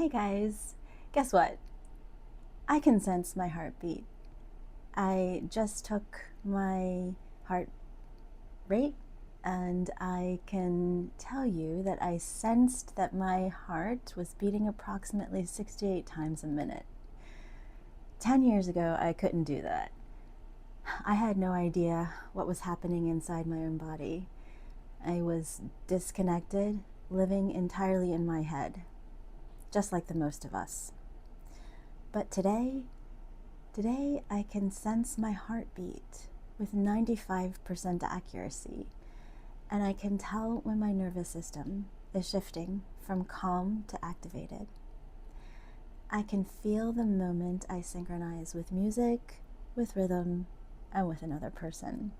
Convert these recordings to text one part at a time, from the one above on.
Hey guys, guess what? I can sense my heartbeat. I just took my heart rate and I can tell you that I sensed that my heart was beating approximately 68 times a minute. 10 years ago, I couldn't do that. I had no idea what was happening inside my own body. I was disconnected, living entirely in my head, just like the most of us. But today I can sense my heartbeat with 95% accuracy, and I can tell when my nervous system is shifting from calm to activated. I can feel the moment I synchronize with music, with rhythm, and with another person.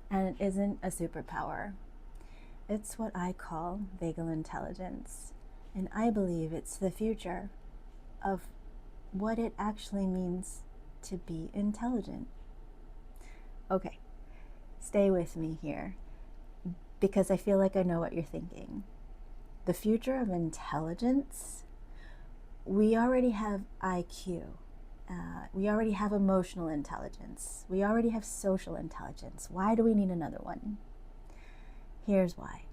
And it isn't a superpower. It's what I call vagal intelligence, and I believe it's the future of what it actually means to be intelligent. Okay, stay with me here because I feel like I know what you're thinking. The future of intelligence? We already have IQ. We already have emotional intelligence. We already have social intelligence. Why do we need another one? Here's why.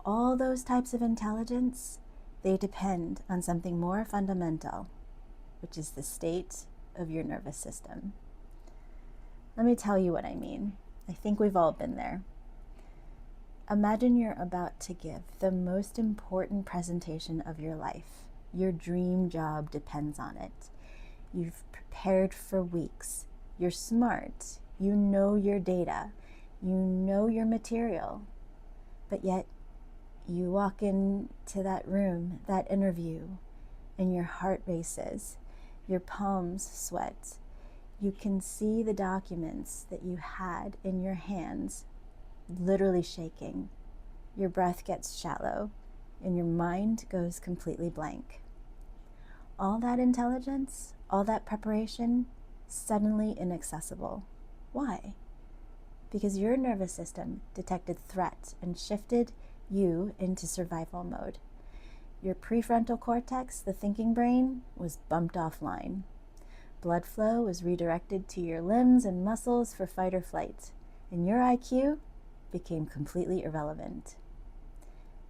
All those types of intelligence, they depend on something more fundamental, which is the state of your nervous system. Let me tell you what I mean. I think we've all been there. Imagine you're about to give the most important presentation of your life. Your dream job depends on it. You've prepared for weeks. You're smart. You know your data. You know your material. But yet, you walk into that room, that interview, and your heart races. Your palms sweat. You can see the documents that you had in your hands literally shaking. Your breath gets shallow, and your mind goes completely blank. All that intelligence, all that preparation, suddenly inaccessible. Why? Because your nervous system detected threat and shifted you into survival mode. Your prefrontal cortex, the thinking brain, was bumped offline. Blood flow was redirected to your limbs and muscles for fight or flight, and your IQ became completely irrelevant.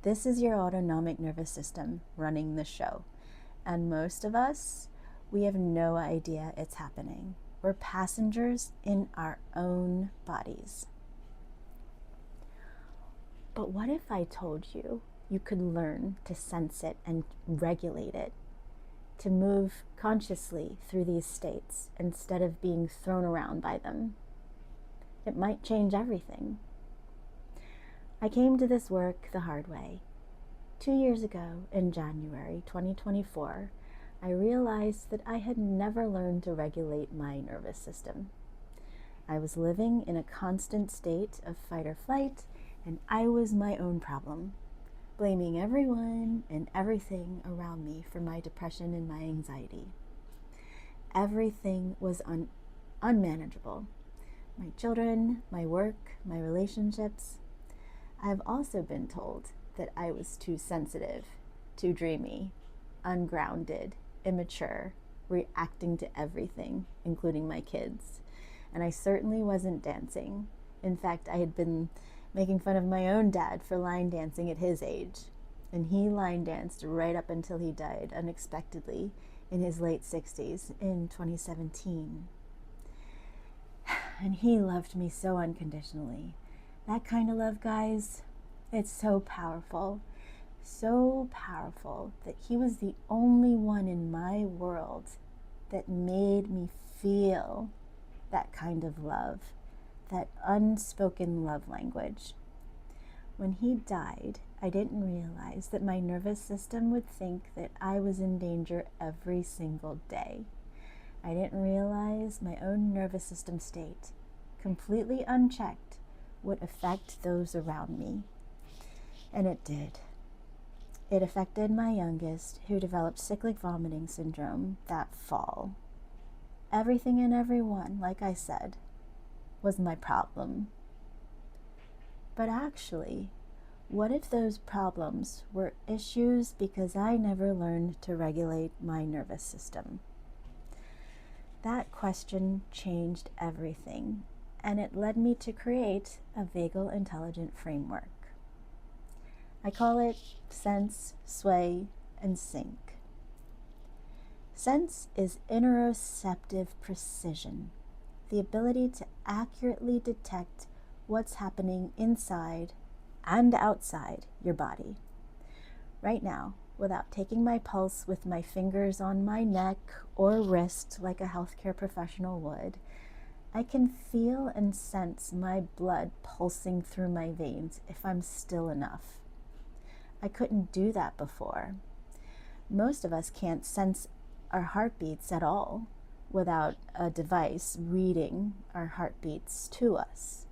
This is your autonomic nervous system running the show, and most of us, we have no idea it's happening. We're passengers in our own bodies. But what if I told you you could learn to sense it and regulate it, to move consciously through these states instead of being thrown around by them? It might change everything. I came to this work the hard way. 2 years ago, in January 2024, I realized that I had never learned to regulate my nervous system. I was living in a constant state of fight or flight, and I was my own problem, blaming everyone and everything around me for my depression and my anxiety. Everything was unmanageable. My children, my work, my relationships. I've also been told that I was too sensitive, too dreamy, ungrounded, immature, reacting to everything, including my kids. And I certainly wasn't dancing. In fact, I had been making fun of my own dad for line dancing at his age. And he line danced right up until he died unexpectedly in his late 60s in 2017. And he loved me so unconditionally. That kind of love, guys, it's so powerful that he was the only one in my world that made me feel that kind of love, that unspoken love language. When he died, I didn't realize that my nervous system would think that I was in danger every single day. I didn't realize my own nervous system state, completely unchecked, would affect those around me. And it did. It affected my youngest, who developed cyclic vomiting syndrome that fall. Everything and everyone, like I said, was my problem. But actually, What if those problems were issues because I never learned to regulate my nervous system? That question changed everything, and it led me to create a vagal intelligent framework. I call it Sense, Sway, and Sync. Sense is interoceptive precision, the ability to accurately detect what's happening inside and outside your body. Right now, without taking my pulse with my fingers on my neck or wrist like a healthcare professional would, I can feel and sense my blood pulsing through my veins if I'm still enough. I couldn't do that before. Most of us can't sense our heartbeats at all without a device reading our heartbeats to us.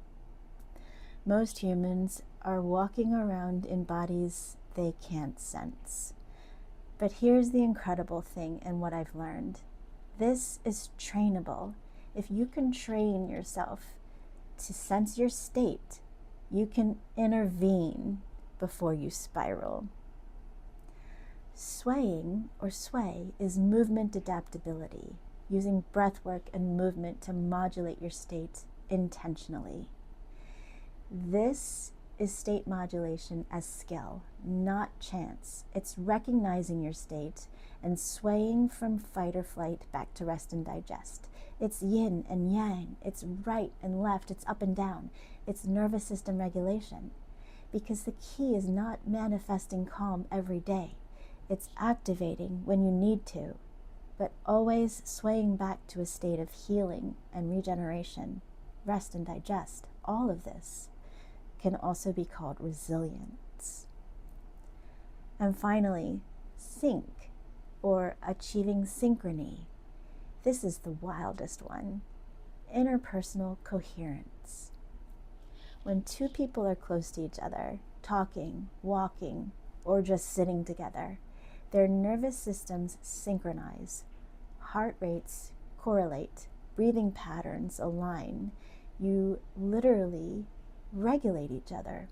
Most humans are walking around in bodies they can't sense. But here's the incredible thing and what I've learned. This is trainable. If you can train yourself to sense your state, you can intervene before you spiral. Swaying or sway is movement adaptability, using breath work and movement to modulate your state intentionally. This is state modulation as skill, not chance. It's recognizing your state and swaying from fight or flight back to rest and digest. It's yin and yang. It's right and left. It's up and down. It's nervous system regulation. Because the key is not manifesting calm every day. It's activating when you need to, but always swaying back to a state of healing and regeneration, rest and digest. All of this can also be called resilience. And finally, sync, or achieving synchrony. This is the wildest one. Interpersonal coherence. When two people are close to each other, talking, walking, or just sitting together, their nervous systems synchronize. Heart rates correlate. Breathing patterns align. You literally regulate each other.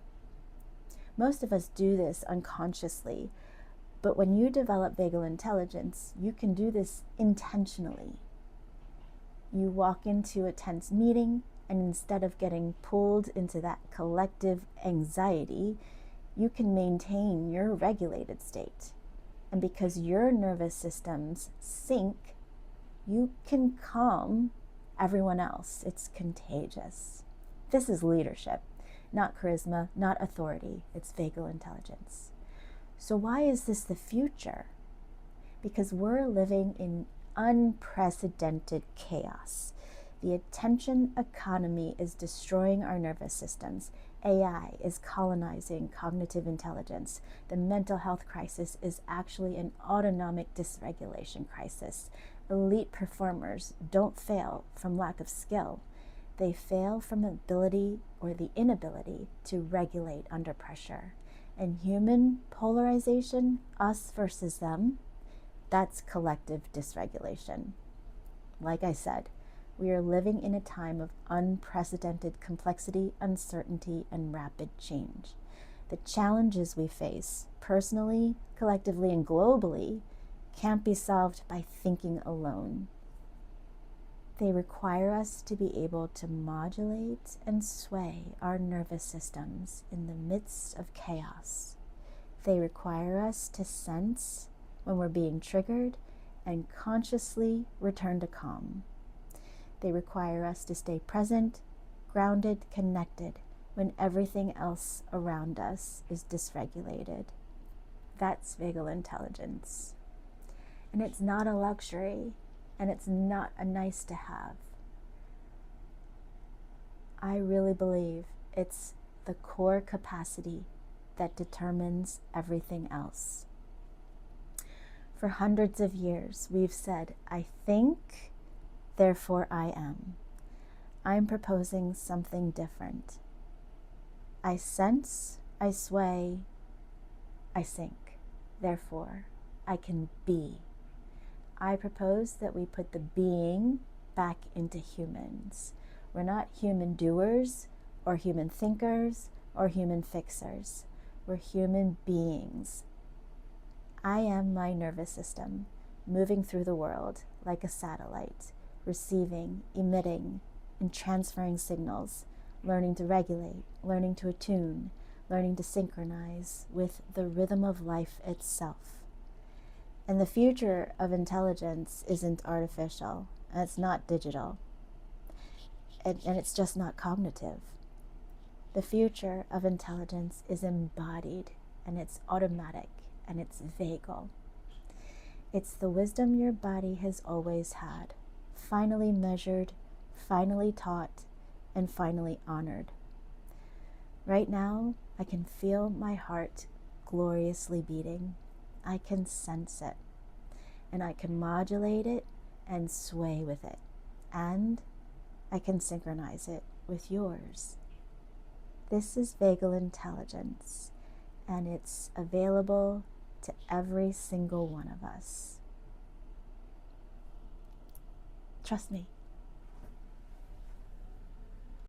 Most of us do this unconsciously, but when you develop vagal intelligence, you can do this intentionally. You walk into a tense meeting, and instead of getting pulled into that collective anxiety, you can maintain your regulated state. And because your nervous systems sync, you can calm everyone else. It's contagious. This is leadership, not charisma, not authority. It's vagal intelligence. So why is this the future? Because we're living in unprecedented chaos. The attention economy is destroying our nervous systems. AI is colonizing cognitive intelligence. The mental health crisis is actually an autonomic dysregulation crisis. Elite performers don't fail from lack of skill. They fail from ability or the inability to regulate under pressure. And human polarization, us versus them, that's collective dysregulation. Like I said, we are living in a time of unprecedented complexity, uncertainty, and rapid change. The challenges we face, personally, collectively, and globally, can't be solved by thinking alone. They require us to be able to modulate and sway our nervous systems in the midst of chaos. They require us to sense when we're being triggered and consciously return to calm. They require us to stay present, grounded, connected when everything else around us is dysregulated. That's vagal intelligence. And it's not a luxury, and it's not a nice to have. I really believe it's the core capacity that determines everything else. For hundreds of years, we've said, I think, therefore I am. I'm proposing something different. I sense, I sway, I sync. Therefore, I can be. I propose that we put the being back into humans. We're not human doers or human thinkers or human fixers. We're human beings. I am my nervous system, moving through the world like a satellite, receiving, emitting, and transferring signals, learning to regulate, learning to attune, learning to synchronize with the rhythm of life itself. And the future of intelligence isn't artificial, and it's not digital, and it's just not cognitive. The future of intelligence is embodied, and it's automatic, and it's vagal. It's the wisdom your body has always had, finally measured, finally taught, and finally honored. Right now, I can feel my heart gloriously beating. I can sense it, and I can modulate it and sway with it, and I can synchronize it with yours. This is vagal intelligence, and it's available to every single one of us. Trust me.